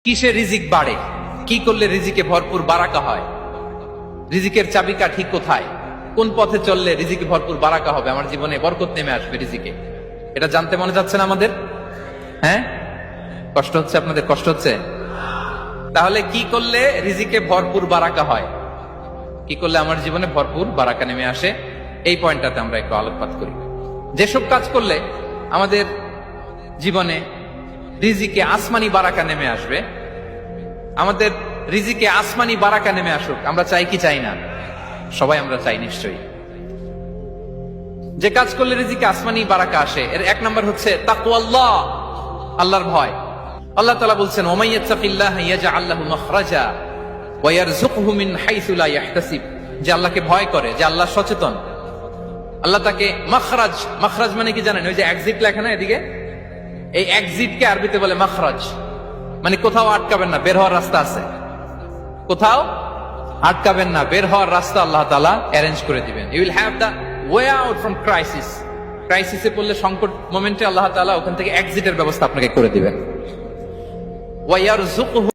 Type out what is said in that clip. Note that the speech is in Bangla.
কিসে রিজিক বাড়ে, কি করলে রিজিকে ভরপুর বারাকা হয়, রিজিকের চাবিকাঠি কোথায়, কোন পথে চললে রিজিকে ভরপুর বারাকা হবে, আমার জীবনে বরকত নেমে আসবে রিজিকে, এটা জানতে মনে যাচ্ছে না আমাদের? হ্যাঁ, কষ্ট হচ্ছে আপনাদের? কষ্ট হচ্ছে? তাহলে কি করলে রিজিকে ভরপুর বারাকা হয়, কি করলে আমার জীবনে ভরপুর বারাকা নেমে আসে, এই পয়েন্টটাতে আমরা একটু আলোকপাত করি। যেসব কাজ করলে আমাদের জীবনে রিজিকে আসমানি বারাকা নেমে আসবে, আমাদের রিজিকে আসমানি বারাকা নেমে আসুক, আমরা চাই কি চাই না? সবাই আমরা চাই নিশ্চয়ই। যে কাজ করলে রিজিকে আসমানি বারাকা আসে, এর এক নম্বর হচ্ছে তাকওয়াল্লাহ, আল্লাহর ভয়। আল্লাহ তাআলা বলছেন, ওমাইয়াত্তাকিল্লাহা ইয়াজআল লাহু মাখরাজা ওয়া ইয়ারযুকহু মিন হাইসু লা ইয়াহতাসিব। যে আল্লাহকে ভয় করে, যে আল্লাহ সচেতন, আল্লাহ তাকে মাখরাজ, মাখরাজ মানে কি জানেন? ওই যে এক্সিট লেখা না এদিকে, এই এক্সিটকে আরবিতে বলে মাখরাজ, মানে কোথাও আটকাবেন না, বের হওয়ার রাস্তা আছে, কোথাও আটকাবেন না, বের হওয়ার রাস্তা আল্লাহ তাআলা অ্যারেঞ্জ করে দিবেন। You will have the way out from crisis. ক্রাইসিসে পড়লে, সংকট মোমেন্টে আল্লাহ তাআলা ওখান থেকে এক্সিটের ব্যবস্থা আপনাকে করে দিবেন। ওয়া ইয়ারযুকহু